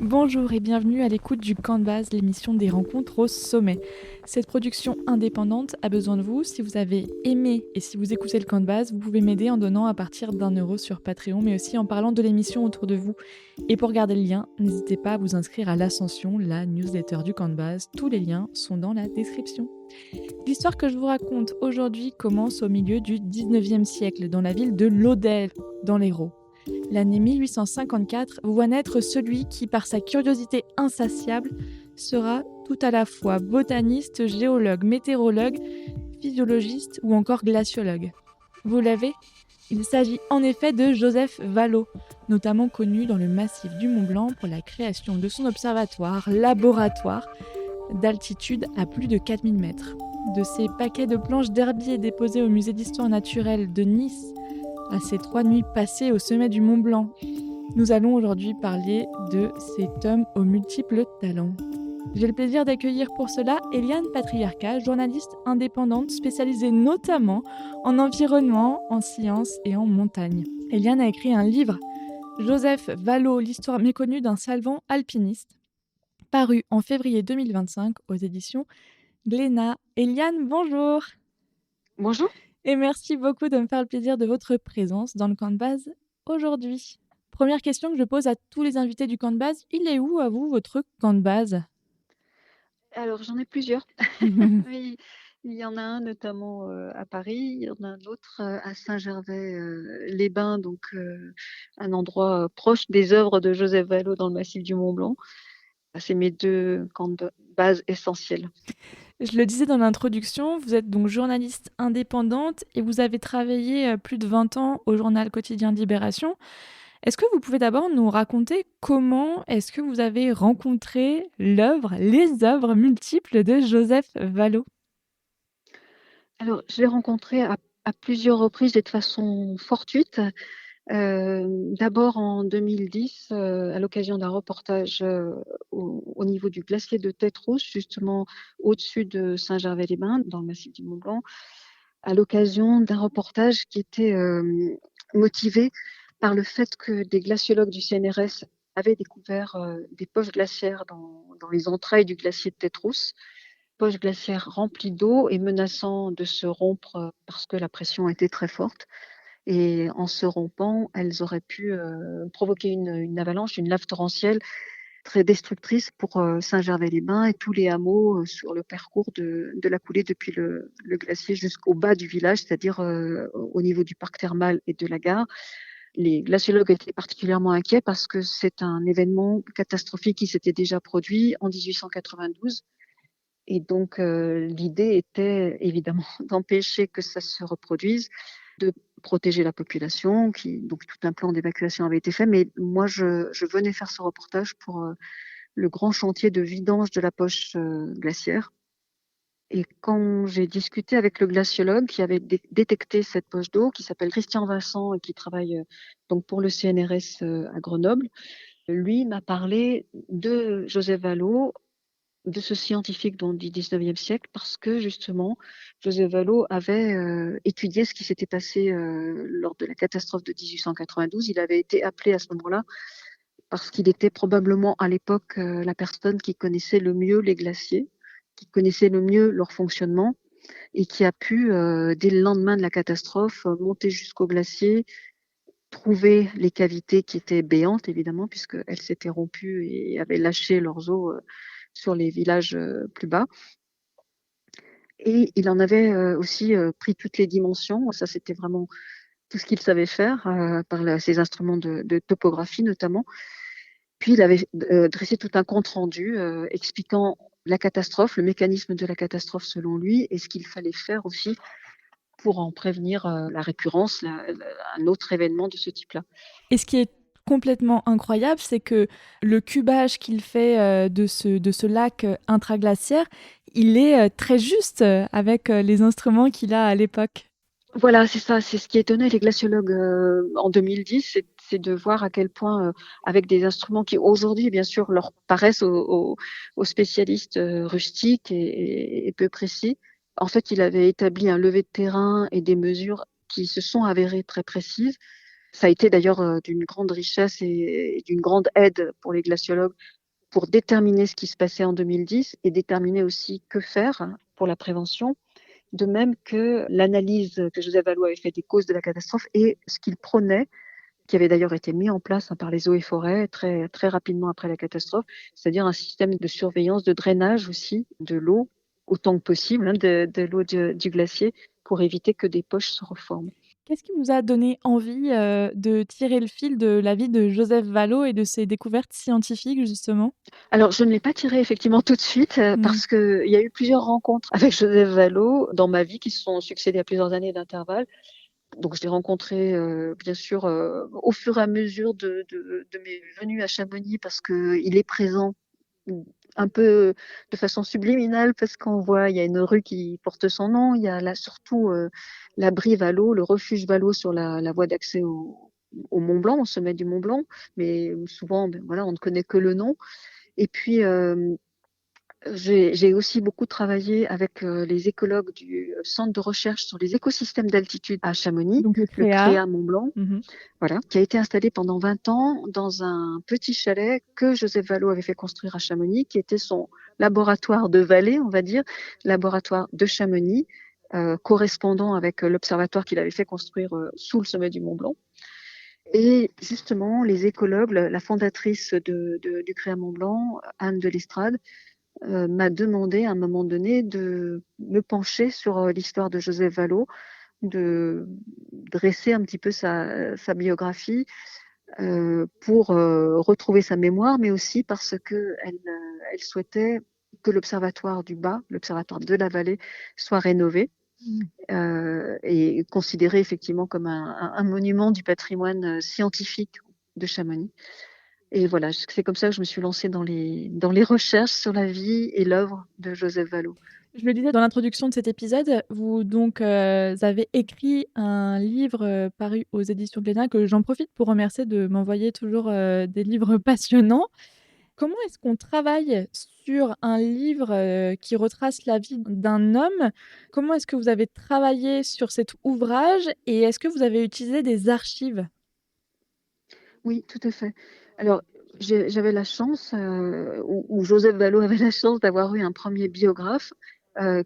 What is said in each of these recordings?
Bonjour et bienvenue à l'écoute du Camp de base, l'émission des rencontres au sommet. Cette production indépendante a besoin de vous. Si vous avez aimé et si vous écoutez le Camp de base, vous pouvez m'aider en donnant à partir d'1 € sur Patreon, mais aussi en parlant de l'émission autour de vous. Et pour garder le lien, n'hésitez pas à vous inscrire à l'Ascension, la newsletter du Camp de base. Tous les liens sont dans la description. L'histoire que je vous raconte aujourd'hui commence au milieu du 19e siècle, dans la ville de Lodève, dans l'Hérault. L'année 1854 voit naître celui qui, par sa curiosité insatiable, sera tout à la fois botaniste, géologue, météorologue, physiologiste ou encore glaciologue. Vous l'avez ? Il s'agit en effet de Joseph Vallot, notamment connu dans le massif du Mont-Blanc pour la création de son observatoire, laboratoire, d'altitude à plus de 4000 mètres. De ses paquets de planches d'herbier déposés au musée d'histoire naturelle de Nice à ces 3 nuits passées au sommet du Mont Blanc, nous allons aujourd'hui parler de cet homme aux multiples talents. J'ai le plaisir d'accueillir pour cela Eliane Patriarca, journaliste indépendante spécialisée notamment en environnement, en sciences et en montagne. Eliane a écrit un livre, Joseph Vallot, l'histoire méconnue d'un savant alpiniste, paru en février 2025 aux éditions Glénat. Eliane, bonjour. Bonjour. Et merci beaucoup de me faire le plaisir de votre présence dans le camp de base aujourd'hui. Première question que je pose à tous les invités du camp de base, il est où à vous votre camp de base ? Alors j'en ai plusieurs. Oui, il y en a un notamment, à Paris, il y en a un autre, à Saint-Gervais, les Bains, donc un endroit, proche des œuvres de Joseph Vallot dans le massif du Mont-Blanc. C'est mes 2 camps de base essentiels. Je le disais dans l'introduction, vous êtes donc journaliste indépendante et vous avez travaillé plus de 20 ans au journal quotidien Libération. Est-ce que vous pouvez d'abord nous raconter comment est-ce que vous avez rencontré les œuvres multiples de Joseph Vallot ? Alors je l'ai rencontré à plusieurs reprises et de façon fortuite. D'abord en 2010, à l'occasion d'un reportage, au niveau du glacier de Tête-Rousse, justement au-dessus de Saint-Gervais-les-Bains, dans le massif du Mont-Blanc, à l'occasion d'un reportage qui était, motivé par le fait que des glaciologues du CNRS avaient découvert, des poches glaciaires dans les entrailles du glacier de Tête-Rousse, poches glaciaires remplies d'eau et menaçant de se rompre, parce que la pression était très forte. Et en se rompant, elles auraient pu, provoquer une avalanche, une lave torrentielle très destructrice pour, Saint-Gervais-les-Bains et tous les hameaux, sur le parcours de la coulée depuis le glacier jusqu'au bas du village, c'est-à-dire, au niveau du parc thermal et de la gare. Les glaciologues étaient particulièrement inquiets parce que c'est un événement catastrophique qui s'était déjà produit en 1892 et donc l'idée était évidemment d'empêcher que ça se reproduise, de protéger la population, donc tout un plan d'évacuation avait été fait. Mais moi, je venais faire ce reportage pour le grand chantier de vidange de la poche glaciaire. Et quand j'ai discuté avec le glaciologue qui avait détecté cette poche d'eau, qui s'appelle Christian Vincent et qui travaille donc pour le CNRS à Grenoble, lui m'a parlé de Joseph Vallot, de ce scientifique donc du 19e siècle, parce que justement, Joseph Vallot avait étudié ce qui s'était passé lors de la catastrophe de 1892. Il avait été appelé à ce moment-là parce qu'il était probablement à l'époque la personne qui connaissait le mieux les glaciers, qui connaissait le mieux leur fonctionnement et qui a pu, dès le lendemain de la catastrophe, monter jusqu'au glacier, trouver les cavités qui étaient béantes évidemment puisqu'elles s'étaient rompues et avaient lâché leurs eaux sur les villages plus bas. Et il en avait aussi pris toutes les dimensions. Ça, c'était vraiment tout ce qu'il savait faire par ses instruments de topographie notamment. Puis il avait dressé tout un compte rendu expliquant la catastrophe, le mécanisme de la catastrophe selon lui, et ce qu'il fallait faire aussi pour en prévenir la récurrence, un autre événement de ce type-là. Et ce qui est complètement incroyable, c'est que le cubage qu'il fait de ce lac intraglaciaire, il est très juste avec les instruments qu'il a à l'époque. Voilà, c'est ça, c'est ce qui étonnait les glaciologues en 2010, c'est de voir à quel point, avec des instruments qui aujourd'hui, bien sûr, leur paraissent aux spécialistes rustiques et peu précis. En fait, il avait établi un levé de terrain et des mesures qui se sont avérées très précises. Ça a été d'ailleurs d'une grande richesse et d'une grande aide pour les glaciologues pour déterminer ce qui se passait en 2010 et déterminer aussi que faire pour la prévention. De même que l'analyse que Joseph Vallot avait fait des causes de la catastrophe et ce qu'il prônait, qui avait d'ailleurs été mis en place par les eaux et forêts très, très rapidement après la catastrophe, c'est-à-dire un système de surveillance, de drainage aussi de l'eau, autant que possible, de l'eau du glacier, pour éviter que des poches se reforment. Qu'est-ce qui vous a donné envie, de tirer le fil de la vie de Joseph Vallot et de ses découvertes scientifiques, justement? Alors, je ne l'ai pas tiré effectivement tout de suite Mmh. parce qu'il y a eu plusieurs rencontres avec Joseph Vallot dans ma vie qui se sont succédées à plusieurs années d'intervalle. Donc je l'ai rencontré, bien sûr, au fur et à mesure de mes venues à Chamonix parce qu'il est présent, mmh, un peu de façon subliminale parce qu'on voit, il y a une rue qui porte son nom, il y a là surtout, l'abri Vallot, le refuge Vallot sur la voie d'accès au Mont Blanc, au sommet du Mont Blanc, mais souvent, voilà, on ne connaît que le nom. Et puis, j'ai aussi beaucoup travaillé avec les écologues du centre de recherche sur les écosystèmes d'altitude à Chamonix, Donc le le créa. CREA Mont Blanc, Mmh. voilà, qui a été installé pendant 20 ans dans un petit chalet que Joseph Vallot avait fait construire à Chamonix, qui était son laboratoire de vallée, on va dire, laboratoire de Chamonix, correspondant avec l'observatoire qu'il avait fait construire sous le sommet du Mont Blanc. Et justement, les écologues, la fondatrice du CREA Mont Blanc, Anne de Lestrade, m'a demandé à un moment donné de me pencher sur l'histoire de Joseph Vallot, de dresser un petit peu sa biographie pour retrouver sa mémoire, mais aussi parce elle souhaitait que l'observatoire du bas, l'observatoire de la vallée, soit rénové Mmh. et considéré effectivement comme un monument du patrimoine scientifique de Chamonix. Et voilà, c'est comme ça que je me suis lancée dans les recherches sur la vie et l'œuvre de Joseph Vallot. Je le disais dans l'introduction de cet épisode, vous donc, avez écrit un livre, paru aux éditions Glénat que j'en profite pour remercier de m'envoyer toujours, des livres passionnants. Comment est-ce qu'on travaille sur un livre, qui retrace la vie d'un homme? Comment est-ce que vous avez travaillé sur cet ouvrage et est-ce que vous avez utilisé des archives? Oui, tout à fait. Alors, j'avais la chance, ou Joseph Vallot avait la chance d'avoir eu un premier biographe,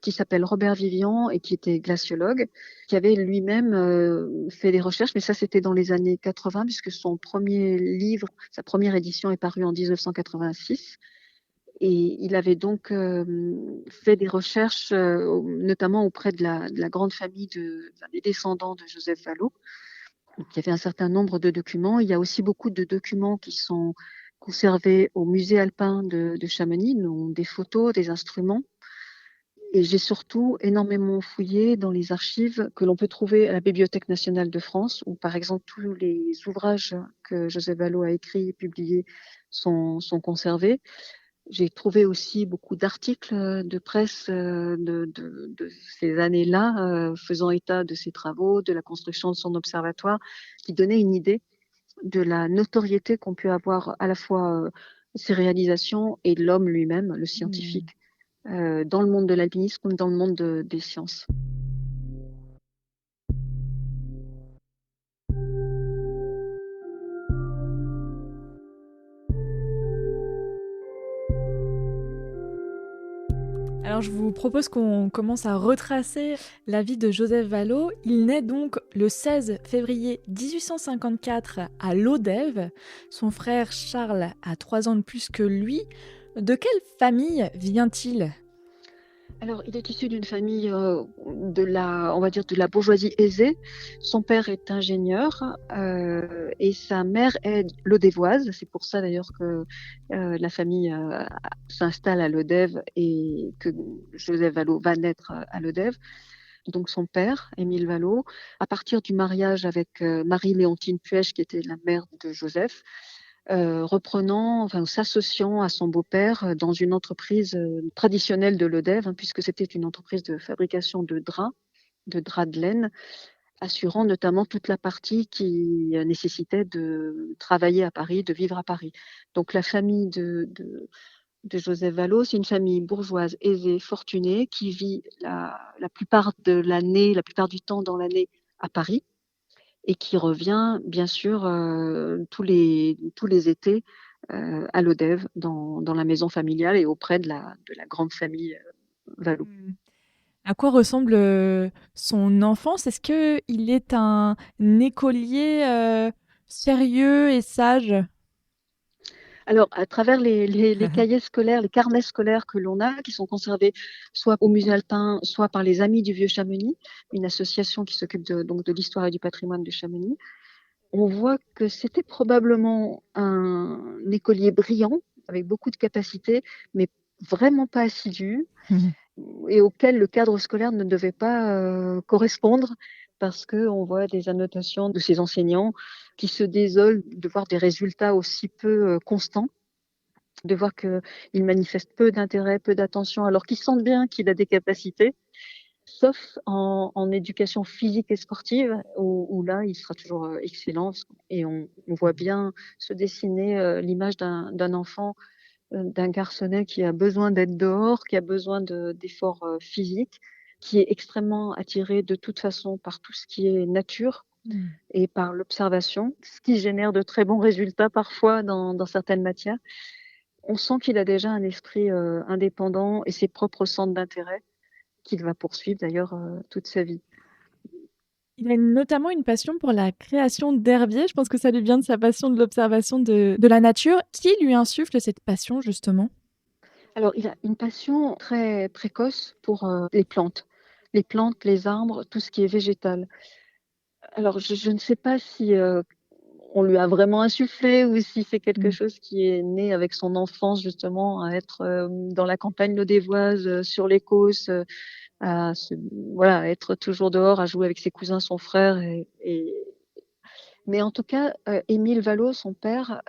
qui s'appelle Robert Vivian et qui était glaciologue, qui avait lui-même, fait des recherches, mais ça, c'était dans les années 80 puisque son premier livre, sa première édition est parue en 1986 et il avait donc, fait des recherches, notamment auprès de la grande famille des descendants de Joseph Vallot. Donc, il y avait un certain nombre de documents. Il y a aussi beaucoup de documents qui sont conservés au musée alpin de Chamonix, donc des photos, des instruments. Et j'ai surtout énormément fouillé dans les archives que l'on peut trouver à la Bibliothèque nationale de France, où par exemple tous les ouvrages que Joseph Vallot a écrits et publiés sont conservés. J'ai trouvé aussi beaucoup d'articles de presse de ces années-là, faisant état de ses travaux, de la construction de son observatoire, qui donnaient une idée de la notoriété qu'ont pu avoir à la fois ses réalisations et l'homme lui-même, le Mmh. scientifique, dans le monde de l'alpinisme comme dans le monde des sciences. Alors je vous propose qu'on commence à retracer la vie de Joseph Vallot. Il naît donc le 16 février 1854 à Lodève. Son frère Charles a 3 ans de plus que lui. De quelle famille vient-il? Alors, il est issu d'une famille on va dire, de la bourgeoisie aisée. Son père est ingénieur et sa mère est lodévoise. C'est pour ça d'ailleurs que la famille s'installe à Lodève et que Joseph Vallot va naître à Lodève. Donc son père, Émile Vallot, à partir du mariage avec Marie-Léontine Puech, qui était la mère de Joseph, reprenant, enfin, s'associant à son beau-père dans une entreprise traditionnelle de Lodève, hein, puisque c'était une entreprise de fabrication de draps de laine, assurant notamment toute la partie qui nécessitait de travailler à Paris, de vivre à Paris. Donc la famille de Joseph Vallot, c'est une famille bourgeoise aisée, fortunée, qui vit la plupart de l'année, la plupart du temps dans l'année à Paris et qui revient bien sûr tous les étés à l'ODEV dans la maison familiale et auprès de la grande famille Vallot. Mmh. À quoi ressemble, son enfance? Est-ce qu'il est un écolier, sérieux et sage? Alors, à travers les cahiers scolaires, les carnets scolaires que l'on a, qui sont conservés soit au musée alpin, soit par les Amis du Vieux Chamonix, une association qui s'occupe de l'histoire et du patrimoine de Chamonix, on voit que c'était probablement un écolier brillant, avec beaucoup de capacités, mais vraiment pas assidu et auquel le cadre scolaire ne devait pas correspondre parce qu'on voit des annotations de ses enseignants qui se désolent de voir des résultats aussi peu constants, de voir qu'il manifeste peu d'intérêt, peu d'attention, alors qu'ils sentent bien qu'il a des capacités, sauf en éducation physique et sportive, où là, il sera toujours excellent. Et on voit bien se dessiner l'image d'un enfant, d'un garçonnet qui a besoin d'être dehors, qui a besoin d'efforts physiques, qui est extrêmement attiré de toute façon par tout ce qui est nature Mmh. et par l'observation, ce qui génère de très bons résultats parfois dans certaines matières. On sent qu'il a déjà un esprit indépendant et ses propres centres d'intérêt qu'il va poursuivre d'ailleurs toute sa vie. Il a notamment une passion pour la création d'herbiers. Je pense que ça lui vient de sa passion de l'observation de la nature. Qui lui insuffle cette passion justement? Alors, il a une passion très précoce pour les plantes, les arbres, tout ce qui est végétal. Alors, je ne sais pas si on lui a vraiment insufflé ou si c'est quelque Mmh. chose qui est né avec son enfance justement à être dans la campagne lodévoise, sur les causses, à se voilà, à être toujours dehors, à jouer avec ses cousins, son frère mais en tout cas, Émile Vallot, son père,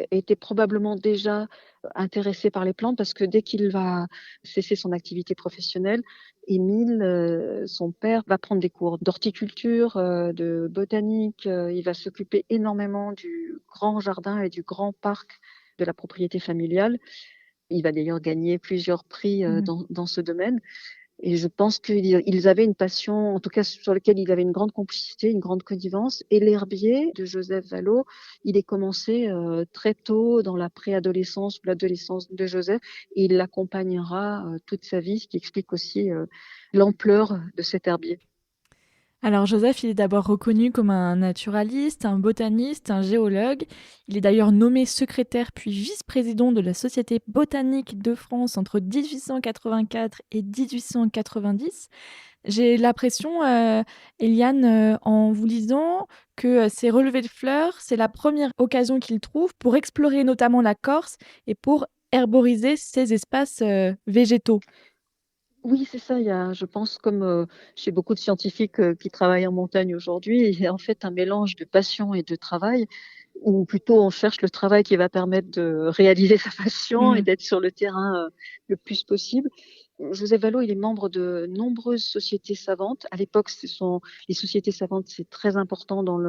était probablement déjà intéressé par les plantes parce que dès qu'il va cesser son activité professionnelle, Émile, son père, va prendre des cours d'horticulture, de botanique, il va s'occuper énormément du grand jardin et du grand parc de la propriété familiale. Il va d'ailleurs gagner plusieurs prix, Mmh. dans ce domaine. Et je pense qu'ils avaient une passion, en tout cas sur lequel ils avaient une grande complicité, une grande connivence. Et l'herbier de Joseph Vallot, il est commencé très tôt dans la préadolescence ou l'adolescence de Joseph, et il l'accompagnera toute sa vie, ce qui explique aussi l'ampleur de cet herbier. Alors Joseph, il est d'abord reconnu comme un naturaliste, un botaniste, un géologue. Il est d'ailleurs nommé secrétaire puis vice-président de la Société botanique de France entre 1884 et 1890. J'ai l'impression, Eliane, en vous lisant, que ces relevés de fleurs, c'est la première occasion qu'il trouve pour explorer notamment la Corse et pour herboriser ces espaces végétaux. Oui, c'est ça. Il y a, je pense, comme chez beaucoup de scientifiques qui travaillent en montagne aujourd'hui, il y a en fait un mélange de passion et de travail, ou plutôt on cherche le travail qui va permettre de réaliser sa passion et Mmh. d'être sur le terrain le plus possible. José Vallot, il est membre de nombreuses sociétés savantes. À l'époque, les sociétés savantes, c'est très important dans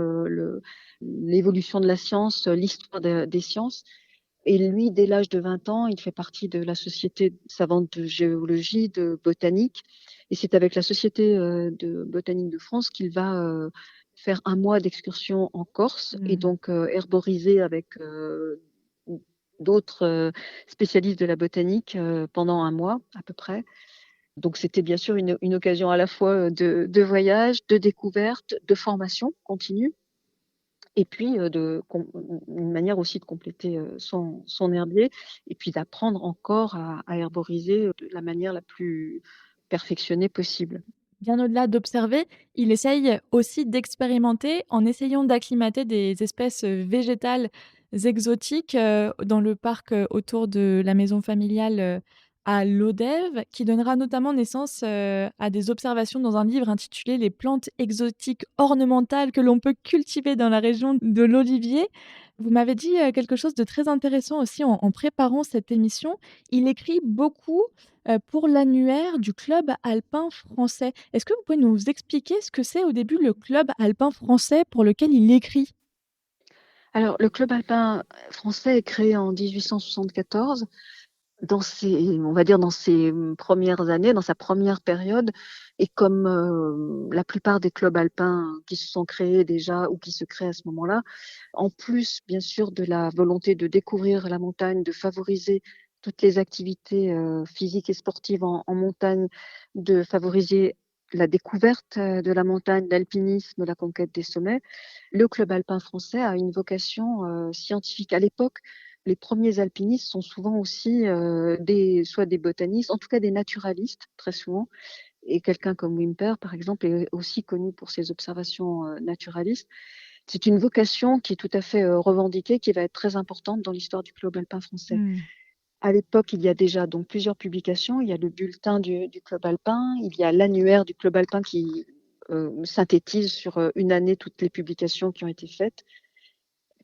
l'évolution de la science, l'histoire des sciences. Et lui, dès l'âge de 20 ans, il fait partie de la société savante de géologie, de botanique. Et c'est avec la Société de botanique de France qu'il va faire un mois d'excursion en Corse et Mmh. donc herboriser avec d'autres spécialistes de la botanique pendant un mois à peu près. Donc c'était bien sûr une occasion à la fois de voyage, de découverte, de formation continue et puis une manière aussi de compléter son herbier et puis d'apprendre encore à herboriser de la manière la plus perfectionnée possible. Bien au-delà d'observer, il essaye aussi d'expérimenter en essayant d'acclimater des espèces, végétales exotiques, dans le parc, autour de la maison familiale, à Lodève, qui donnera notamment naissance, à des observations dans un livre intitulé «Les plantes exotiques ornementales que l'on peut cultiver dans la région de l'Olivier». Vous m'avez dit, quelque chose de très intéressant aussi en préparant cette émission. Il écrit beaucoup pour l'annuaire du Club alpin français. Est-ce que vous pouvez nous expliquer ce que c'est au début le Club alpin français pour lequel il écrit? Alors le club alpin français est créé en 1874. on va dire dans ses premières années, dans sa première période, et comme la plupart des clubs alpins qui se sont créés déjà ou qui se créent à ce moment-là, en plus bien sûr de la volonté de découvrir la montagne, de favoriser toutes les activités physiques et sportives en montagne, de favoriser la découverte de la montagne, l'alpinisme, la conquête des sommets. Le club alpin français a une vocation scientifique. À l'époque, les premiers alpinistes sont souvent aussi soit des botanistes, en tout cas des naturalistes, très souvent. Et quelqu'un comme Wimper, par exemple, est aussi connu pour ses observations naturalistes. C'est une vocation qui est tout à fait revendiquée, qui va être très importante dans l'histoire du club alpin français. Hmm. À l'époque, il y a déjà donc plusieurs publications. Il y a le bulletin du club alpin, il y a l'annuaire du club alpin qui synthétise sur une année toutes les publications qui ont été faites.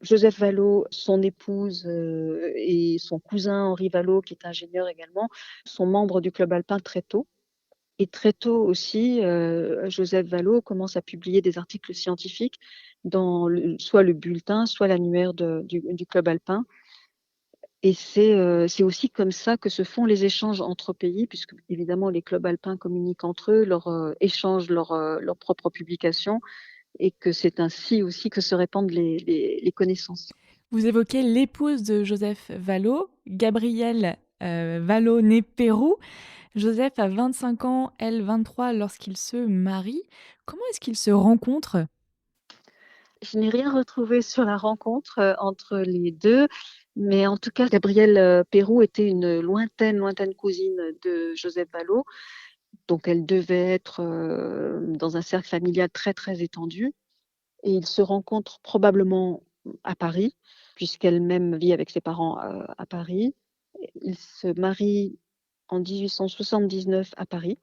Joseph Vallot, son épouse et son cousin Henri Vallot, qui est ingénieur également, sont membres du club alpin très tôt. Et très tôt aussi, Joseph Vallot commence à publier des articles scientifiques dans soit le bulletin, soit l'annuaire du club alpin. Et c'est aussi comme ça que se font les échanges entre pays, puisque évidemment les clubs alpins communiquent entre eux, échangent leurs propres publications, et que c'est ainsi aussi que se répandent les connaissances. Vous évoquez l'épouse de Joseph Vallot, Gabrielle Vallot, née Pérou. Joseph a 25 ans, elle 23 lorsqu'ils se marient. Comment est-ce qu'ils se rencontrent? Je n'ai rien retrouvé sur la rencontre entre les deux, mais en tout cas, Gabrielle Pérou était une lointaine cousine de Joseph Vallot, donc elle devait être dans un cercle familial très étendu. Et ils se rencontrent probablement à Paris, puisqu'elle-même vit avec ses parents à Paris. Ils se marient en 1879 à Paris.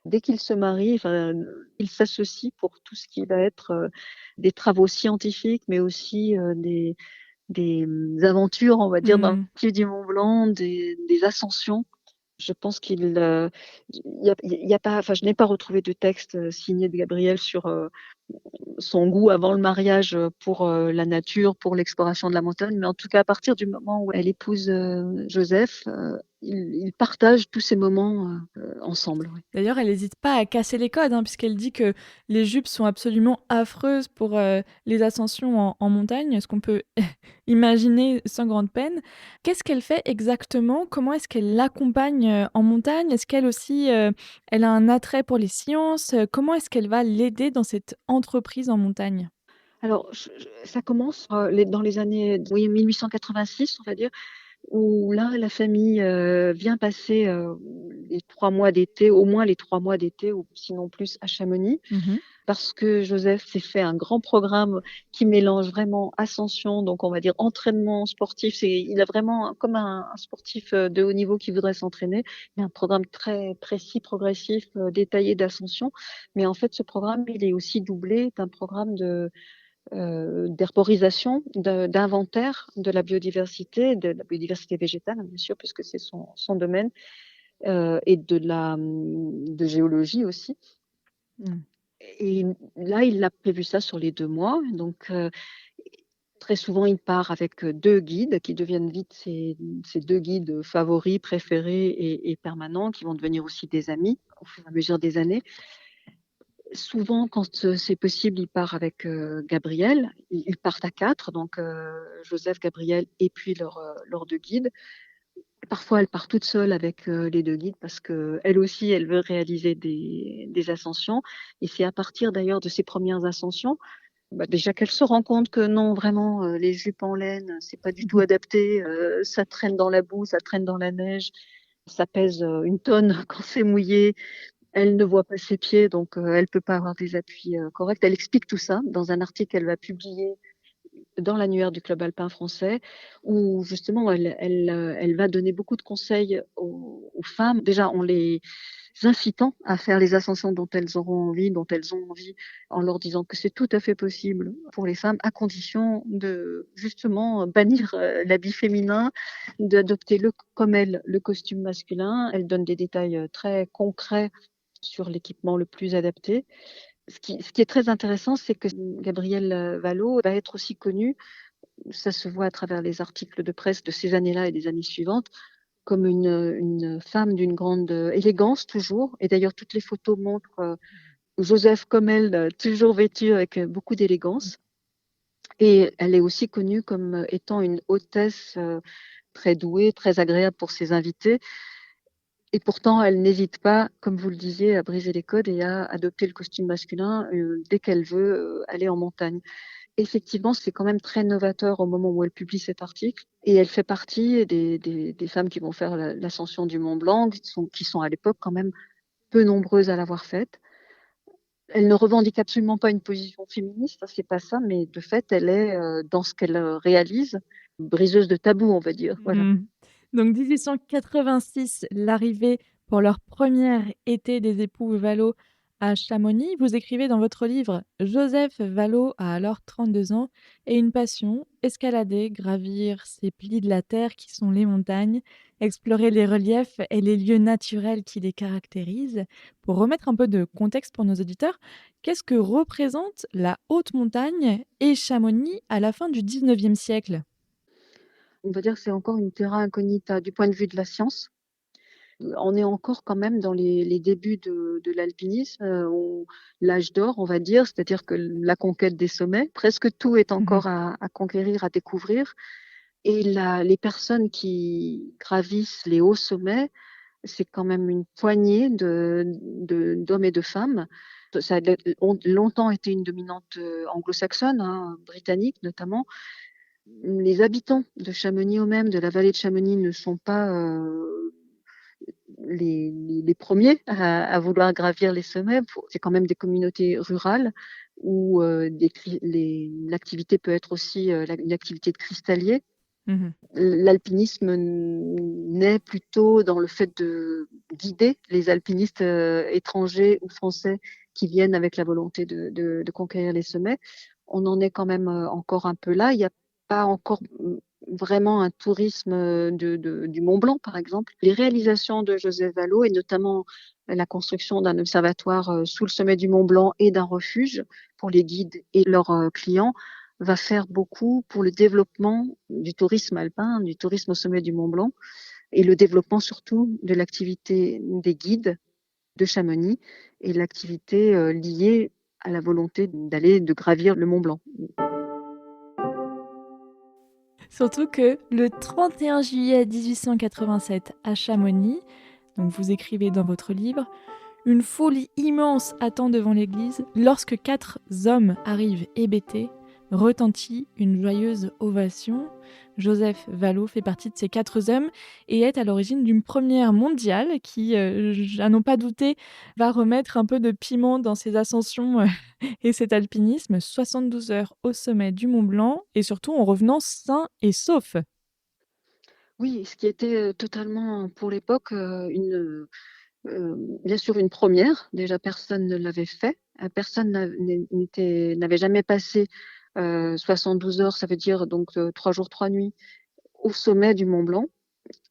Dès qu'ils se marient, enfin, ils s'associent pour tout ce qui va être des travaux scientifiques, mais aussi des aventures, on va dire, dans le Hmm. massif du Mont Blanc, des ascensions. Je pense il y a pas, enfin, je n'ai pas retrouvé de texte signé de Gabriel sur son goût avant le mariage pour la nature, pour l'exploration de la montagne. Mais en tout cas, à partir du moment où elle épouse Joseph, ils partagent tous ces moments ensemble. Ouais. D'ailleurs, elle n'hésite pas à casser les codes, hein, puisqu'elle dit que les jupes sont absolument affreuses pour les ascensions en montagne, ce qu'on peut imaginer sans grande peine. Qu'est-ce qu'elle fait exactement? Comment est-ce qu'elle l'accompagne en montagne? Est-ce qu'elle aussi, elle a un attrait pour les sciences? Comment est-ce qu'elle va l'aider dans cette entreprise en montagne? Alors, ça commence dans les années, oui, 1886, on va dire, où là, la famille vient passer les 3 mois d'été, au moins les 3 mois d'été, ou sinon plus, à Chamonix. Mmh. Parce que Joseph s'est fait un grand programme qui mélange vraiment ascension, donc on va dire entraînement sportif. Il a vraiment, comme un sportif de haut niveau qui voudrait s'entraîner, il a un programme très précis, progressif, détaillé d'ascension. Mais en fait, ce programme, il est aussi doublé d'un programme d'herborisation, d'inventaire de la biodiversité végétale, bien sûr, puisque c'est son domaine, et de géologie aussi. Mmh. Et là, il a prévu ça sur les 2 mois. Donc, très souvent, il part avec 2 guides qui deviennent vite ses 2 guides favoris, préférés et permanents, qui vont devenir aussi des amis au fur et à mesure des années. Souvent, quand c'est possible, il part avec Gabriel. Ils partent à 4, donc Joseph, Gabriel et puis leurs 2 guides. Parfois, elle part toute seule avec les 2 guides parce qu'elle aussi, elle veut réaliser des ascensions. Et c'est à partir d'ailleurs de ces premières ascensions, bah, déjà qu'elle se rend compte que non, vraiment, les jupes en laine, c'est pas du tout adapté. Ça traîne dans la boue, ça traîne dans la neige, ça pèse 1 tonne quand c'est mouillé. Elle ne voit pas ses pieds, donc elle peut pas avoir des appuis corrects. Elle explique tout ça dans un article qu'elle va publier dans l'annuaire du Club alpin français, où justement elle va donner beaucoup de conseils aux femmes, déjà en les incitant à faire les ascensions dont elles auront envie, dont elles ont envie, en leur disant que c'est tout à fait possible pour les femmes, à condition de justement bannir l'habit féminin, d'adopter comme elle le costume masculin. Elle donne des détails très concrets sur l'équipement le plus adapté. Ce qui est très intéressant, c'est que Gabrielle Vallot va être aussi connue, ça se voit à travers les articles de presse de ces années-là et des années suivantes, comme une femme d'une grande élégance toujours. Et d'ailleurs, toutes les photos montrent Joseph comme elle, toujours vêtue avec beaucoup d'élégance. Et elle est aussi connue comme étant une hôtesse très douée, très agréable pour ses invités. Et pourtant, elle n'hésite pas, comme vous le disiez, à briser les codes et à adopter le costume masculin dès qu'elle veut aller en montagne. Effectivement, c'est quand même très novateur au moment où elle publie cet article. Et elle fait partie des femmes qui vont faire l'ascension du Mont Blanc, qui sont à l'époque quand même peu nombreuses à l'avoir faite. Elle ne revendique absolument pas une position féministe, c'est pas ça, mais de fait, elle est, dans ce qu'elle réalise, briseuse de tabous, on va dire. Voilà. Mmh. Donc 1886, l'arrivée pour leur premier été des époux Vallot à Chamonix. Vous écrivez dans votre livre: «Joseph Vallot a alors 32 ans et une passion, escalader, gravir ces plis de la terre qui sont les montagnes, explorer les reliefs et les lieux naturels qui les caractérisent». Pour remettre un peu de contexte pour nos auditeurs, qu'est-ce que représente la haute montagne et Chamonix à la fin du 19e siècle? On va dire que c'est encore une terra incognita du point de vue de la science. On est encore quand même dans les débuts de l'alpinisme, l'âge d'or, on va dire, c'est-à-dire que la conquête des sommets, presque tout est Mmh. encore à conquérir, à découvrir. Et les personnes qui gravissent les hauts sommets, c'est quand même une poignée d'hommes et de femmes. Ça a longtemps été une dominante anglo-saxonne, hein, britannique notamment. Les habitants de Chamonix eux-mêmes, de la vallée de Chamonix, ne sont pas les premiers à vouloir gravir les sommets. C'est quand même des communautés rurales où l'activité peut être aussi une activité de cristallier. Mmh. L'alpinisme naît plutôt dans le fait de guider les alpinistes étrangers ou français qui viennent avec la volonté de conquérir les sommets. On en est quand même encore un peu là. Il n'y a pas encore vraiment un tourisme du Mont Blanc, par exemple. Les réalisations de Joseph Vallot, et notamment la construction d'un observatoire sous le sommet du Mont Blanc et d'un refuge pour les guides et leurs clients, va faire beaucoup pour le développement du tourisme alpin, du tourisme au sommet du Mont Blanc et le développement surtout de l'activité des guides de Chamonix et l'activité liée à la volonté de gravir le Mont Blanc. Surtout que le 31 juillet 1887 à Chamonix, donc vous écrivez dans votre livre: «Une folie immense attend devant l'église. Lorsque 4 hommes arrivent hébétés, retentit une joyeuse ovation». Joseph Vallot fait partie de ces 4 hommes et est à l'origine d'une première mondiale qui, à n'en pas douter, va remettre un peu de piment dans ses ascensions, et cet alpinisme. 72 heures au sommet du Mont Blanc et surtout en revenant sain et sauf. Oui, ce qui était totalement pour l'époque bien sûr une première. Déjà, personne ne l'avait fait. Personne n'avait jamais passé 72 heures, ça veut dire donc 3 jours, 3 nuits au sommet du Mont Blanc.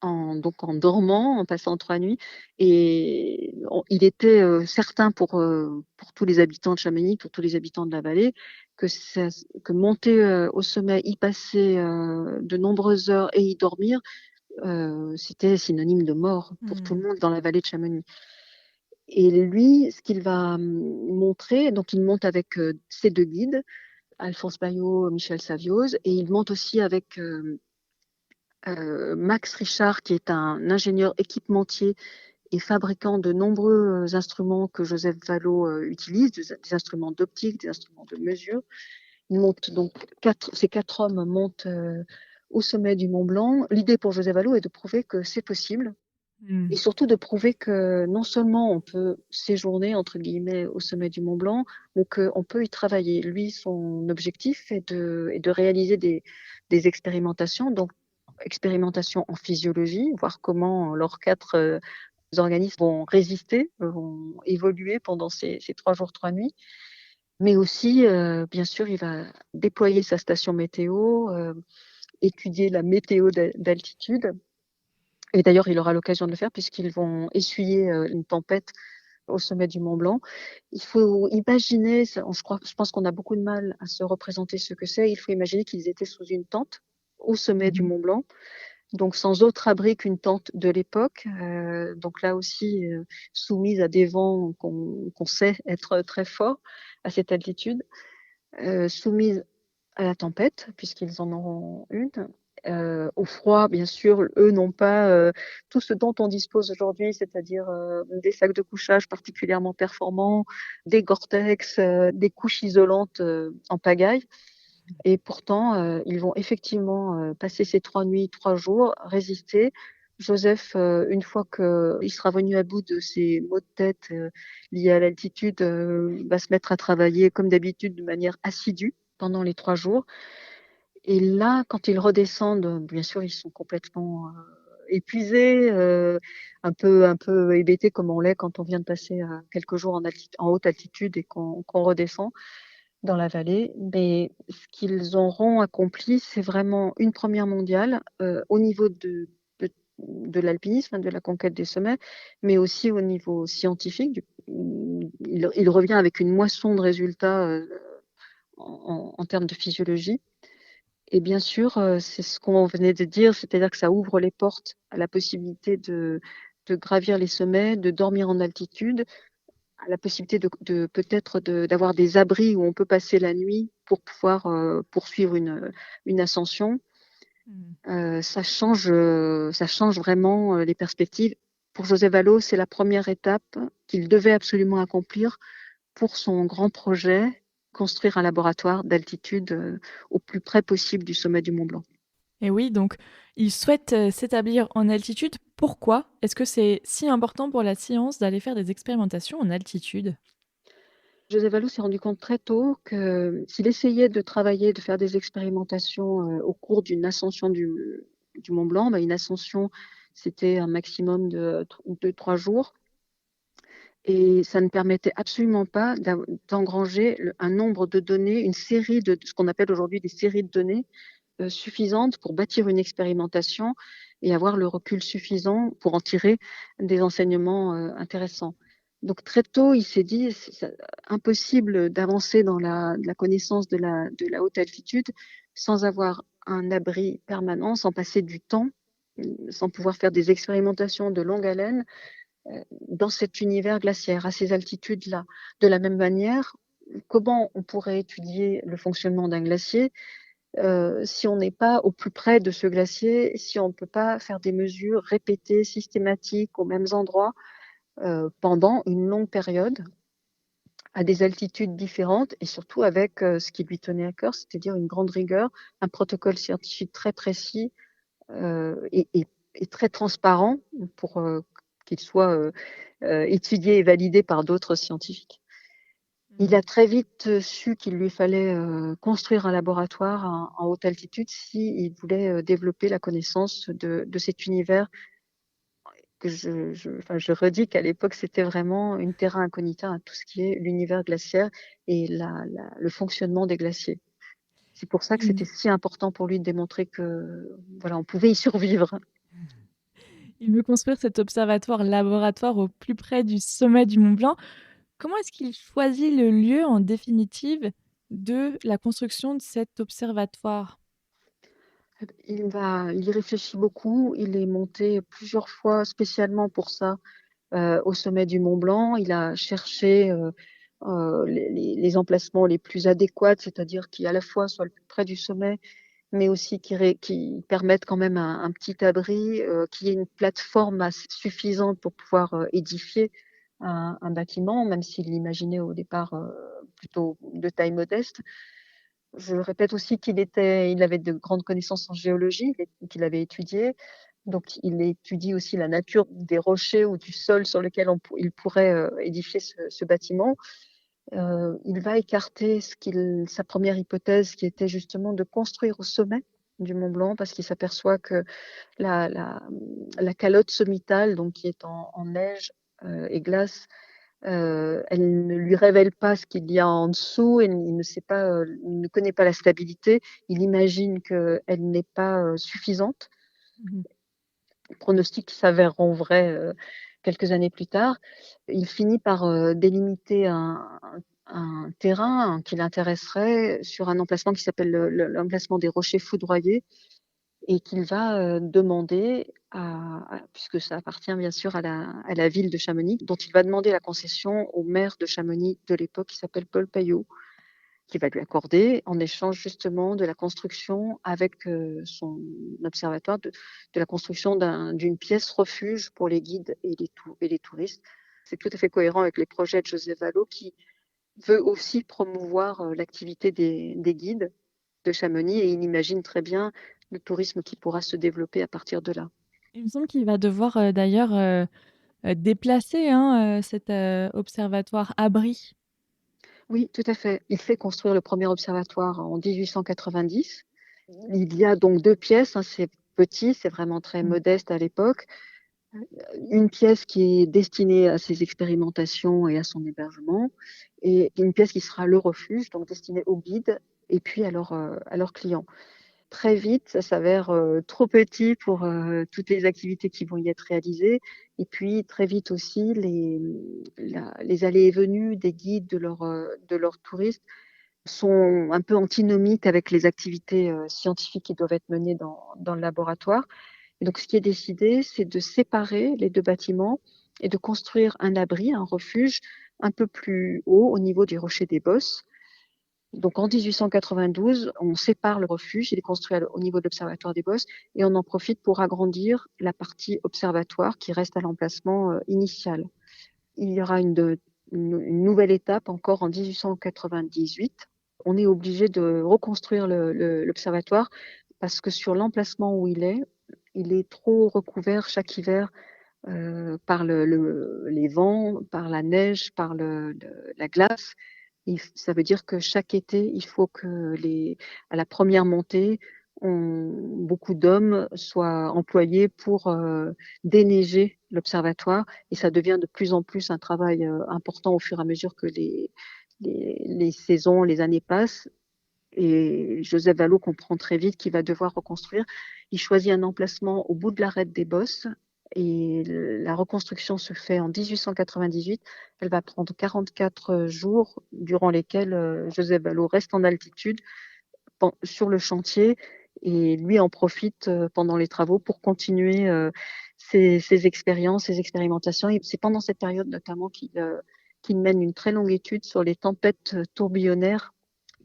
Donc en dormant, en passant 3 nuits. Et il était certain pour tous les habitants de Chamonix, pour tous les habitants de la vallée, que monter au sommet, y passer de nombreuses heures et y dormir, c'était synonyme de mort pour tout le Mmh. monde dans la vallée de Chamonix. Et lui, ce qu'il va montrer, donc il monte avec ses 2 guides, Alphonse Bayot, Michel Savioz, et il monte aussi avec Max Richard, qui est un ingénieur équipementier et fabricant de nombreux instruments que Joseph Vallot utilise, des instruments d'optique, des instruments de mesure. Ces 4 hommes montent au sommet du Mont Blanc. L'idée pour Joseph Vallot est de prouver que c'est possible et Mmh. surtout de prouver que non seulement on peut séjourner entre guillemets au sommet du Mont Blanc, mais qu'on peut y travailler. Lui, son objectif est de réaliser des expérimentations, donc expérimentations en physiologie, voir comment leurs 4 organismes vont résister, vont évoluer pendant ces 3 jours, 3 nuits. Mais aussi, bien sûr, il va déployer sa station météo, étudier la météo d'altitude. Et d'ailleurs, il aura l'occasion de le faire puisqu'ils vont essuyer une tempête au sommet du Mont Blanc. Il faut imaginer, je pense qu'on a beaucoup de mal à se représenter ce que c'est. Il faut imaginer qu'ils étaient sous une tente au sommet du Mmh. Mont Blanc. donc sans autre abri qu'une tente de l'époque. Donc là aussi, soumise à des vents qu'on sait être très forts à cette altitude, soumise à la tempête, puisqu'ils en auront une. Au froid, bien sûr, eux n'ont pas tout ce dont on dispose aujourd'hui, c'est-à-dire des sacs de couchage particulièrement performants, des Gore-Tex, des couches isolantes en pagaille. Et pourtant, ils vont effectivement passer ces 3 nuits, 3 jours, résister. Joseph, une fois qu'il sera venu à bout de ses maux de tête liés à l'altitude, va se mettre à travailler comme d'habitude de manière assidue pendant les 3 jours. Et là, quand ils redescendent, bien sûr, ils sont complètement épuisés, un peu hébétés comme on l'est quand on vient de passer quelques jours en haute altitude et qu'on redescend dans la vallée. Mais ce qu'ils auront accompli, c'est vraiment une première mondiale au niveau de l'alpinisme, de la conquête des sommets, mais aussi au niveau scientifique. Il revient avec une moisson de résultats en termes de physiologie. Et bien sûr, c'est ce qu'on venait de dire, c'est-à-dire que ça ouvre les portes à la possibilité de gravir les sommets, de dormir en altitude, à la possibilité peut-être d'avoir des abris où on peut passer la nuit pour pouvoir poursuivre une ascension. Mhm. Ça change vraiment les perspectives. Pour José Valo, c'est la première étape qu'il devait absolument accomplir pour son grand projet, construire un laboratoire d'altitude au plus près possible du sommet du Mont Blanc. Et oui, donc il souhaite s'établir en altitude. Pourquoi est-ce que c'est si important pour la science d'aller faire des expérimentations en altitude? José Valo s'est rendu compte très tôt que s'il essayait de travailler, de faire des expérimentations au cours d'une ascension du Mont Blanc, une ascension, c'était un maximum de 3 jours. Et ça ne permettait absolument pas d'engranger un nombre de données, une série de ce qu'on appelle aujourd'hui des séries de données suffisantes pour bâtir une expérimentation et avoir le recul suffisant pour en tirer des enseignements intéressants. Donc très tôt, il s'est dit c'est impossible d'avancer dans la connaissance de la haute altitude sans avoir un abri permanent, sans passer du temps, sans pouvoir faire des expérimentations de longue haleine dans cet univers glaciaire, à ces altitudes-là. De la même manière, comment on pourrait étudier le fonctionnement d'un glacier si on n'est pas au plus près de ce glacier, si on ne peut pas faire des mesures répétées, systématiques, aux mêmes endroits pendant une longue période, à des altitudes différentes et surtout avec ce qui lui tenait à cœur, c'est-à-dire une grande rigueur, un protocole scientifique très précis et très transparent pour qu'il soit étudié et validé par d'autres scientifiques. Il a très vite su qu'il lui fallait construire un laboratoire en haute altitude s'il voulait développer la connaissance de cet univers que je redis qu'à l'époque, c'était vraiment une terra incognita à tout ce qui est l'univers glaciaire et le fonctionnement des glaciers. C'est pour ça que Il c'était si important pour lui de démontrer que voilà, on pouvait y survivre. il veut construire cet observatoire laboratoire au plus près du sommet du Mont Blanc. Comment est-ce qu'il choisit le lieu en définitive de la construction de cet observatoire? Il y réfléchit beaucoup. Il est monté plusieurs fois spécialement pour ça au sommet du Mont Blanc. Il a cherché les emplacements les plus adéquats, c'est-à-dire qui à la fois soient le plus près du sommet, mais aussi qui permettent quand même un petit abri, qui ait une plateforme suffisante pour pouvoir édifier un bâtiment, même s'il l'imaginait au départ plutôt de taille modeste. Je répète aussi il avait de grandes connaissances en géologie, qu'il avait étudié. Donc, il étudie aussi la nature des rochers ou du sol sur lequel il pourrait édifier ce bâtiment. Il va écarter sa première hypothèse, qui était justement de construire au sommet du Mont Blanc, parce qu'il s'aperçoit que la, la, la calotte sommitale, donc qui est en neige et glace, elle ne lui révèle pas ce qu'il y a en dessous, il ne sait pas, il ne connaît pas la stabilité, il imagine qu'elle n'est pas suffisante. Mmh. Pronostics qui s'avèreront vrais quelques années plus tard. Il finit par délimiter un terrain qui l'intéresserait sur un emplacement qui s'appelle l'emplacement des Rochers Foudroyés, et qu'il va demander puisque ça appartient bien sûr à la ville de Chamonix, dont il va demander la concession au maire de Chamonix de l'époque qui s'appelle Paul Paillot, qui va lui accorder en échange justement de la construction avec son observatoire, de la construction d'une pièce refuge pour les guides et les touristes. C'est tout à fait cohérent avec les projets de Joseph Vallot qui veut aussi promouvoir l'activité des guides de Chamonix et il imagine très bien le tourisme qui pourra se développer à partir de là. Il me semble qu'il va devoir d'ailleurs déplacer hein, cet observatoire abri. Oui, tout à fait. Il fait construire le premier observatoire en 1890. Il y a donc deux pièces, hein, c'est petit, c'est vraiment très Mm. modeste à l'époque. Une pièce qui est destinée à ses expérimentations et à son hébergement, et une pièce qui sera le refuge, donc destinée aux guides et puis à leurs clients. Très vite, ça s'avère trop petit pour toutes les activités qui vont y être réalisées. Et puis très vite aussi, les allées et venues des guides de leurs touristes sont un peu antinomiques avec les activités scientifiques qui doivent être menées dans le laboratoire. Et donc ce qui est décidé, c'est de séparer les deux bâtiments et de construire un abri, un refuge un peu plus haut au niveau du rocher des Bosses. Donc en 1892, on sépare le refuge, il est construit au niveau de l'observatoire des Bosses et on en profite pour agrandir la partie observatoire qui reste à l'emplacement initial. Il y aura une nouvelle étape encore en 1898. On est obligé de reconstruire l'observatoire parce que sur l'emplacement où il est trop recouvert chaque hiver par les vents, par la neige, par la glace. Ça veut dire que chaque été, il faut que à la première montée, beaucoup d'hommes soient employés pour déneiger l'observatoire et ça devient de plus en plus un travail important au fur et à mesure que les saisons, les années passent. Et Joseph Vallot comprend très vite qu'il va devoir reconstruire. Il choisit un emplacement au bout de l'arête des Bosses et la reconstruction se fait en 1898. Elle va prendre 44 jours durant lesquels Joseph Vallot reste en altitude sur le chantier et lui en profite pendant les travaux pour continuer ses expériences, ses expérimentations. Et c'est pendant cette période notamment qu'il mène une très longue étude sur les tempêtes tourbillonnaires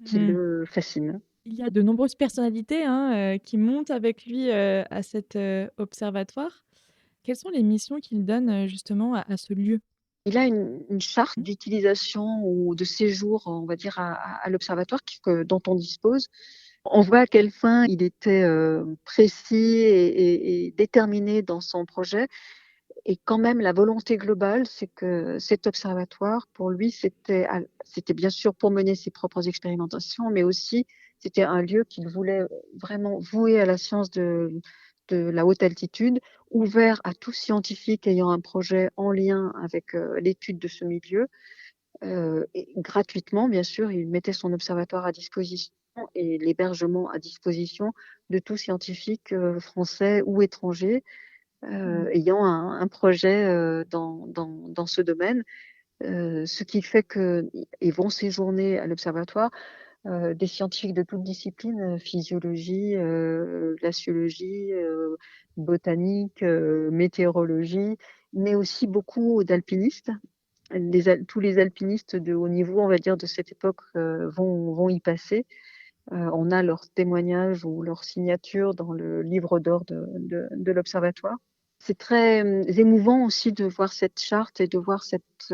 qui Mm. le fascinent. Il y a de nombreuses personnalités hein, qui montent avec lui à cet observatoire. Quelles sont les missions qu'il donne justement à ce lieu? Il a une charte d'utilisation ou de séjour, on va dire, à l'observatoire dont on dispose. On voit à quelle fin il était précis et déterminé dans son projet. Et quand même, la volonté globale, c'est que cet observatoire, pour lui, c'était bien sûr pour mener ses propres expérimentations, mais aussi c'était un lieu qu'il voulait vraiment vouer à la science de la haute altitude, ouvert à tout scientifique ayant un projet en lien avec l'étude de ce milieu. Et gratuitement, bien sûr, il mettait son observatoire à disposition et l'hébergement à disposition de tout scientifique français ou étranger Mm. ayant un projet dans ce domaine, ce qui fait qu'ils vont séjourner à l'observatoire des scientifiques de toutes disciplines, physiologie, glaciologie, botanique, météorologie, mais aussi beaucoup d'alpinistes. Tous les alpinistes de haut niveau, on va dire, de cette époque vont y passer. On a leurs témoignages ou leurs signatures dans le livre d'or de l'Observatoire. C'est très émouvant aussi de voir cette charte et de voir cette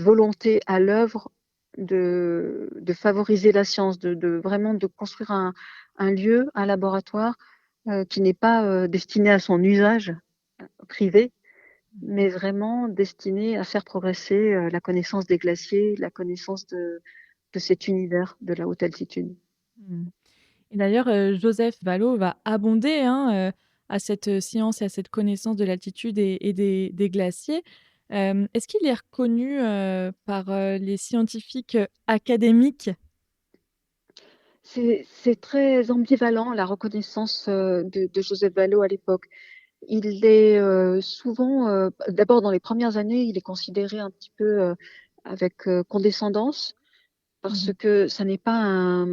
volonté à l'œuvre de favoriser la science, vraiment de construire un lieu, un laboratoire qui n'est pas destiné à son usage privé, mais vraiment destiné à faire progresser la connaissance des glaciers, la connaissance de cet univers de la haute altitude. Mm. Et d'ailleurs, Joseph Vallot va abonder hein, à cette science et à cette connaissance de l'altitude et des glaciers. Est-ce qu'il est reconnu par les scientifiques académiques? C'est très ambivalent la reconnaissance de Joseph Vallot à l'époque. Il est souvent, d'abord dans les premières années, il est considéré un petit peu avec condescendance. parce Mhm. que ça n'est pas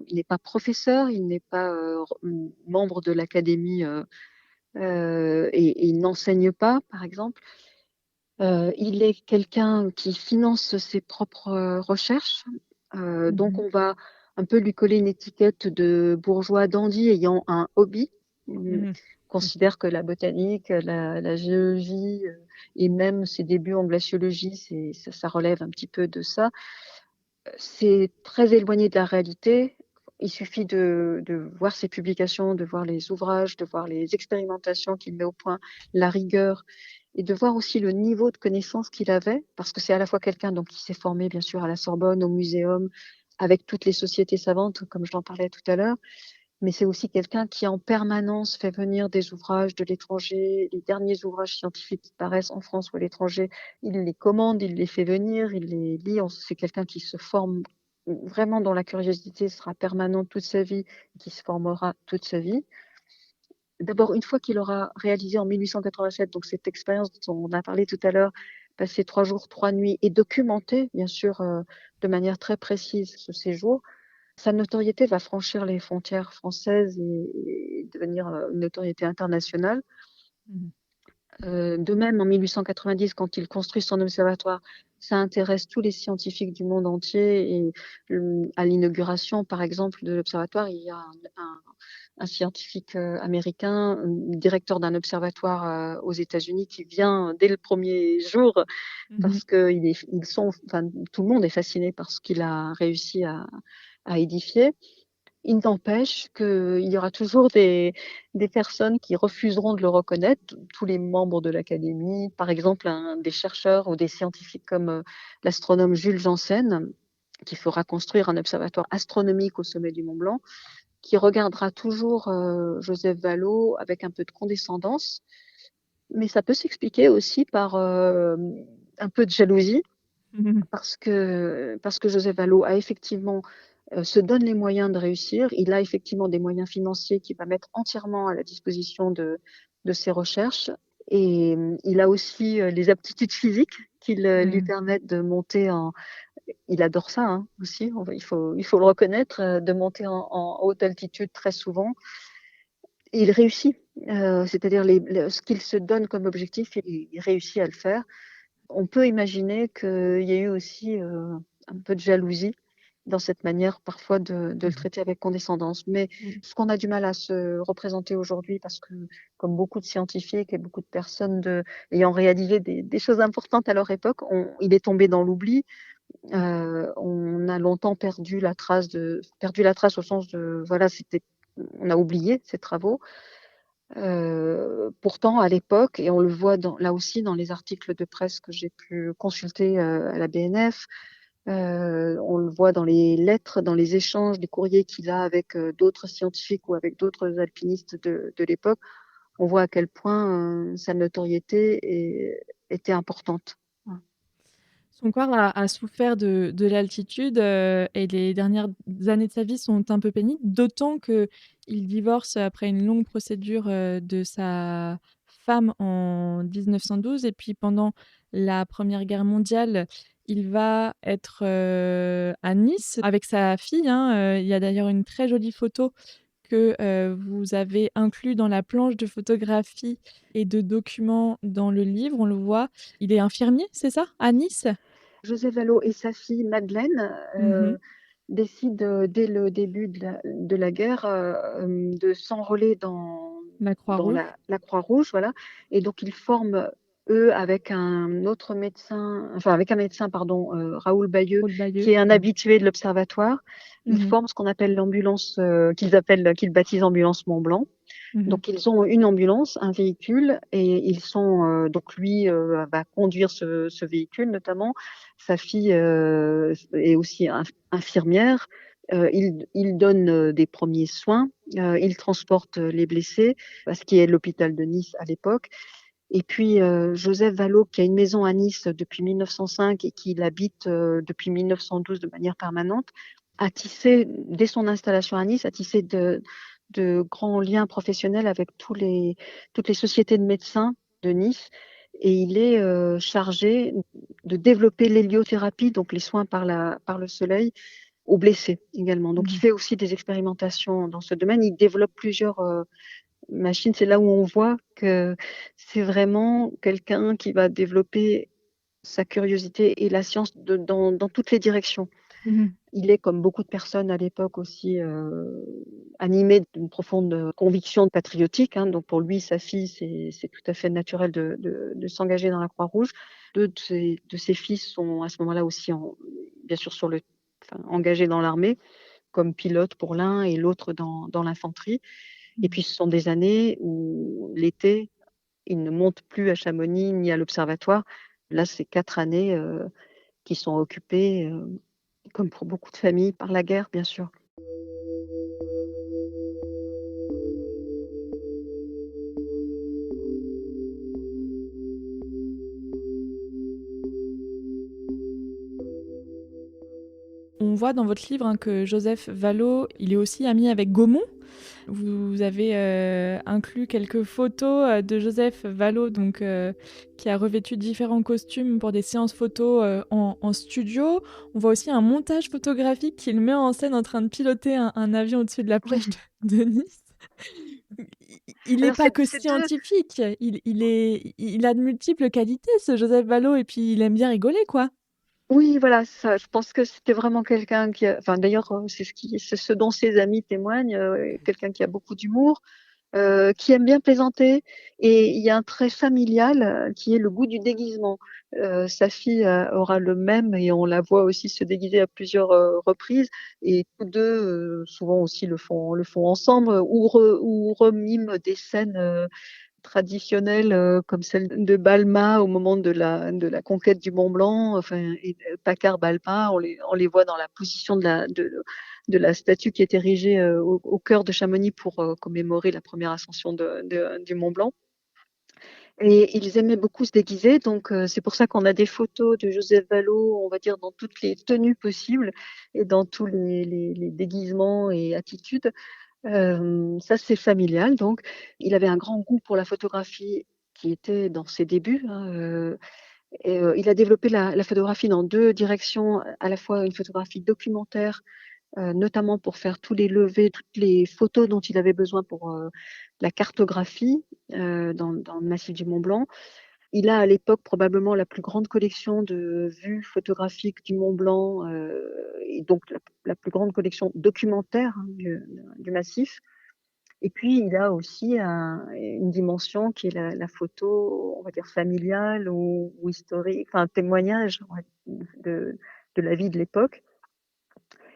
il n'est pas professeur, il n'est pas membre de l'académie et il n'enseigne pas, par exemple. Il est quelqu'un qui finance ses propres recherches. Donc, Mhm. on va un peu lui coller une étiquette de bourgeois dandy ayant un hobby. On Mhm. considère que la botanique, la géologie et même ses débuts en glaciologie, ça relève un petit peu de ça. C'est très éloigné de la réalité. Il suffit de voir ses publications, de voir les ouvrages, de voir les expérimentations qu'il met au point, la rigueur, et de voir aussi le niveau de connaissance qu'il avait, parce que c'est à la fois quelqu'un donc qui s'est formé bien sûr à la Sorbonne, au Muséum, avec toutes les sociétés savantes, comme je l'en parlais tout à l'heure, mais c'est aussi quelqu'un qui en permanence fait venir des ouvrages de l'étranger, les derniers ouvrages scientifiques qui paraissent en France ou à l'étranger, il les commande, il les fait venir, il les lit. C'est quelqu'un qui se forme vraiment, dont la curiosité sera permanente toute sa vie, qui se formera toute sa vie. D'abord, une fois qu'il aura réalisé en 1887, donc cette expérience dont on a parlé tout à l'heure, passer 3 jours, 3 nuits et documenter, bien sûr, de manière très précise ce séjour, sa notoriété va franchir les frontières françaises et devenir une notoriété internationale. Mhm. De même, en 1890, quand il construit son observatoire, ça intéresse tous les scientifiques du monde entier. Et à l'inauguration, par exemple, de l'observatoire, il y a un scientifique américain, directeur d'un observatoire aux États-Unis, qui vient dès le premier jour Mhm. parce que enfin, tout le monde est fasciné par ce qu'il a réussi à édifier. Il n'empêche qu'il y aura toujours des personnes qui refuseront de le reconnaître, tous les membres de l'Académie, par exemple des chercheurs ou des scientifiques comme l'astronome Jules Janssen, qui fera construire un observatoire astronomique au sommet du Mont Blanc, qui regardera toujours Joseph Vallot avec un peu de condescendance, mais ça peut s'expliquer aussi par un peu de jalousie, Mhm. parce que Joseph Vallot a effectivement se donne les moyens de réussir. Il a effectivement des moyens financiers qu'il va mettre entièrement à la disposition de ses recherches. Et il a aussi les aptitudes physiques qui lui Mhm. permettent de monter en. Il adore ça hein, aussi, il faut le reconnaître, de monter en haute altitude très souvent. Et il réussit. C'est-à-dire ce qu'il se donne comme objectif, il réussit à le faire. On peut imaginer qu'il y a eu aussi un peu de jalousie dans cette manière parfois de le traiter avec condescendance. Mais Mhm. ce qu'on a du mal à se représenter aujourd'hui, parce que comme beaucoup de scientifiques et beaucoup de personnes ayant réalisé des choses importantes à leur époque, il est tombé dans l'oubli. On a longtemps perdu la trace au sens de, voilà, on a oublié ses travaux. Pourtant, à l'époque, et on le voit là aussi dans les articles de presse que j'ai pu consulter à la BNF, on le voit dans les lettres, dans les échanges, les courriers qu'il a avec d'autres scientifiques ou avec d'autres alpinistes de l'époque, on voit à quel point sa notoriété était importante. Son corps a souffert de l'altitude et les dernières années de sa vie sont un peu pénibles, d'autant qu'il divorce après une longue procédure de sa femme en 1912 et puis pendant la Première Guerre mondiale, il va être à Nice avec sa fille. Hein. Il y a d'ailleurs une très jolie photo que vous avez inclus dans la planche de photographie et de documents dans le livre. On le voit, il est infirmier, c'est ça, à Nice? José Vallot et sa fille Madeleine Mhm. décident dès le début de la guerre de s'enrôler dans, La dans Croix-Rouge. la Croix-Rouge, voilà. Et donc ils forment, eux, avec un autre médecin, enfin avec un médecin, pardon, Raoul Bayeux, Raoul Bayeux. qui est un habitué de l'observatoire. Ils Mhm. forment ce qu'on appelle l'ambulance, qu'ils baptisent ambulance Mont Blanc. Mhm. Donc ils ont une ambulance, un véhicule, et donc lui va conduire ce véhicule notamment. Sa fille est aussi infirmière. Il donne des premiers soins. Il transporte les blessés à ce qui est l'hôpital de Nice à l'époque. Et puis Joseph Vallot, qui a une maison à Nice depuis 1905 et qui l'habite depuis 1912 de manière permanente, a tissé, dès son installation à Nice, a tissé de grands liens professionnels avec toutes les sociétés de médecins de Nice. et il est chargé de développer l'héliothérapie, donc les soins par le soleil, aux blessés également. Donc il Mhm. fait aussi des expérimentations dans ce domaine. Il développe plusieurs machines. C'est là où on voit que c'est vraiment quelqu'un qui va développer sa curiosité et la science dans toutes les directions. Mhm. Il est, comme beaucoup de personnes à l'époque aussi, animé d'une profonde conviction patriotique, hein. Donc pour lui, sa fille, c'est tout à fait naturel de s'engager dans la Croix-Rouge. Deux de ses fils sont à ce moment-là aussi bien sûr engagés dans l'armée, comme pilote pour l'un et l'autre dans l'infanterie. Et puis ce sont des années où l'été, il ne monte plus à Chamonix ni à l'observatoire. Là, c'est 4 années qui sont occupées, comme pour beaucoup de familles, par la guerre, bien sûr. On voit dans votre livre que Joseph Vallot, il est aussi ami avec Gaumont. Vous avez inclus quelques photos de Joseph Vallot, donc, qui a revêtu différents costumes pour des séances photos en studio. On voit aussi un montage photographique qu'il met en scène en train de piloter un avion au-dessus de la plage Oui. de Nice. Il n'est Alors pas que ces 2 scientifique, il a de multiples qualités, ce Joseph Vallot, et puis il aime bien rigoler, quoi. oui, voilà, ça. Je pense que c'était vraiment quelqu'un d'ailleurs, c'est ce dont ses amis témoignent, quelqu'un qui a beaucoup d'humour, qui aime bien plaisanter, et il y a un trait familial qui est le goût du déguisement. Sa fille aura le même, et on la voit aussi se déguiser à plusieurs reprises, et tous deux souvent aussi le font ensemble, ou remiment des scènes traditionnelles comme celle de Balma au moment de la conquête du Mont Blanc, enfin, et Paccard, Balma, on les voit dans la position de la statue qui est érigée au cœur de Chamonix pour commémorer la première ascension du Mont Blanc. Et ils aimaient beaucoup se déguiser, donc c'est pour ça qu'on a des photos de Joseph Vallot, on va dire, dans toutes les tenues possibles et dans tous les déguisements et attitudes. Ça, c'est familial, donc. Il avait un grand goût pour la photographie qui était dans ses débuts, hein, et il a développé la photographie dans 2 directions, à la fois une photographie documentaire, notamment pour faire tous les levées, toutes les photos dont il avait besoin pour la cartographie dans le massif du Mont Blanc. Il a à l'époque probablement la plus grande collection de vues photographiques du Mont Blanc, et donc la plus grande collection documentaire, hein, du massif. Et puis il a aussi une dimension qui est la photo, on va dire familiale ou historique, enfin un témoignage, ouais, de la vie de l'époque.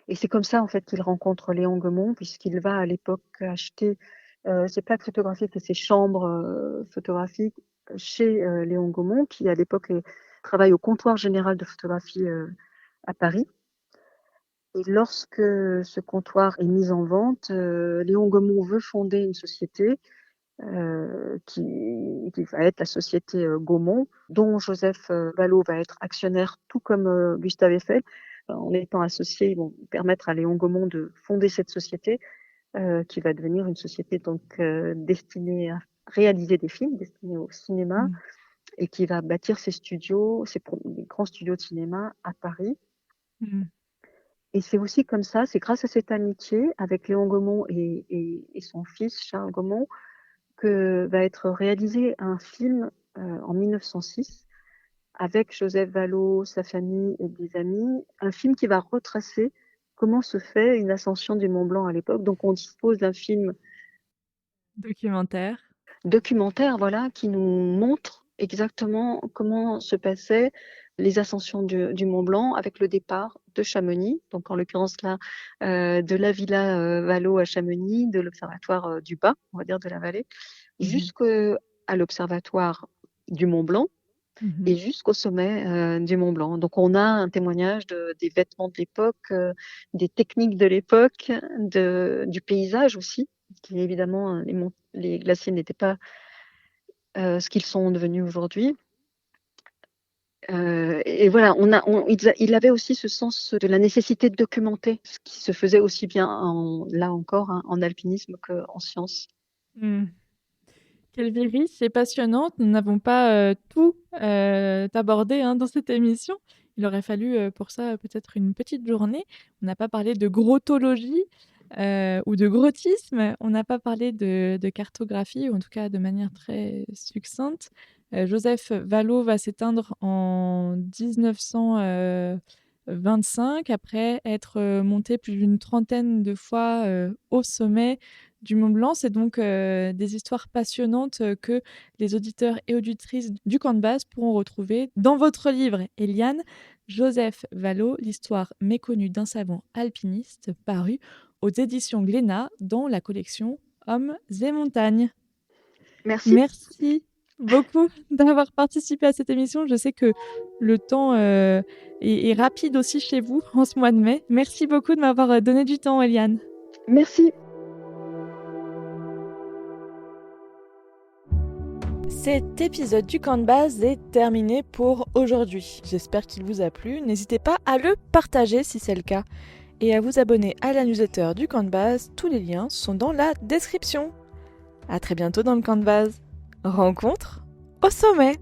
Et c'est comme ça en fait qu'il rencontre Léon Gaumont, puisqu'il va à l'époque acheter ses plaques photographiques et ses chambres photographiques chez Léon Gaumont, qui à l'époque travaille au comptoir général de photographie à Paris. Et lorsque ce comptoir est mis en vente, Léon Gaumont veut fonder une société qui va être la société Gaumont, dont Joseph Vallot va être actionnaire, tout comme Gustave Eiffel. En étant associés, ils vont permettre à Léon Gaumont de fonder cette société, qui va devenir une société donc destinée à réaliser des films, destinée au cinéma, Mm. et qui va bâtir ses studios, des grands studios de cinéma à Paris. Mm. Et c'est aussi comme ça, c'est grâce à cette amitié avec Léon Gaumont et son fils Charles Gaumont, que va être réalisé un film en 1906 avec Joseph Vallot, sa famille et des amis, un film qui va retracer comment se fait une ascension du Mont Blanc à l'époque. Donc on dispose d'un film Documentaire. documentaire, voilà, qui nous montre exactement comment se passaient les ascensions du Mont Blanc, avec le départ de Chamonix, donc en l'occurrence là, de la villa Vallot à Chamonix, de l'observatoire du bas, on va dire, de la vallée, Mhm. jusqu'à l'observatoire du Mont Blanc Mhm. et jusqu'au sommet du Mont Blanc. Donc on a un témoignage des vêtements de l'époque, des techniques de l'époque, du paysage aussi, qui évidemment, les glaciers n'étaient pas ce qu'ils sont devenus aujourd'hui. Et voilà, il avait aussi ce sens de la nécessité de documenter, ce qui se faisait aussi bien, là encore, hein, en alpinisme qu'en sciences. Mm. Quelle vie riche et passionnante. Nous n'avons pas tout abordé dans cette émission. Il aurait fallu pour ça peut-être une petite journée. On n'a pas parlé de grottologie ou de grottisme. On n'a pas parlé de cartographie, ou en tout cas de manière très succincte. Joseph Vallot va s'éteindre en 1925 après être monté plus d'une trentaine de fois au sommet du Mont Blanc. C'est donc des histoires passionnantes que les auditeurs et auditrices du camp de base pourront retrouver dans votre livre, Eliane, Joseph Vallot, l'histoire méconnue d'un savant alpiniste, paru aux éditions Glénat dans la collection Hommes et montagnes. Merci. Merci beaucoup d'avoir participé à cette émission. Je sais que le temps est rapide aussi chez vous en ce mois de mai. Merci beaucoup de m'avoir donné du temps, Eliane. Merci. Cet épisode du camp de base est terminé pour aujourd'hui. J'espère qu'il vous a plu. N'hésitez pas à le partager si c'est le cas et à vous abonner à la newsletter du camp de base. Tous les liens sont dans la description. À très bientôt dans le camp de base. Rencontre au sommet.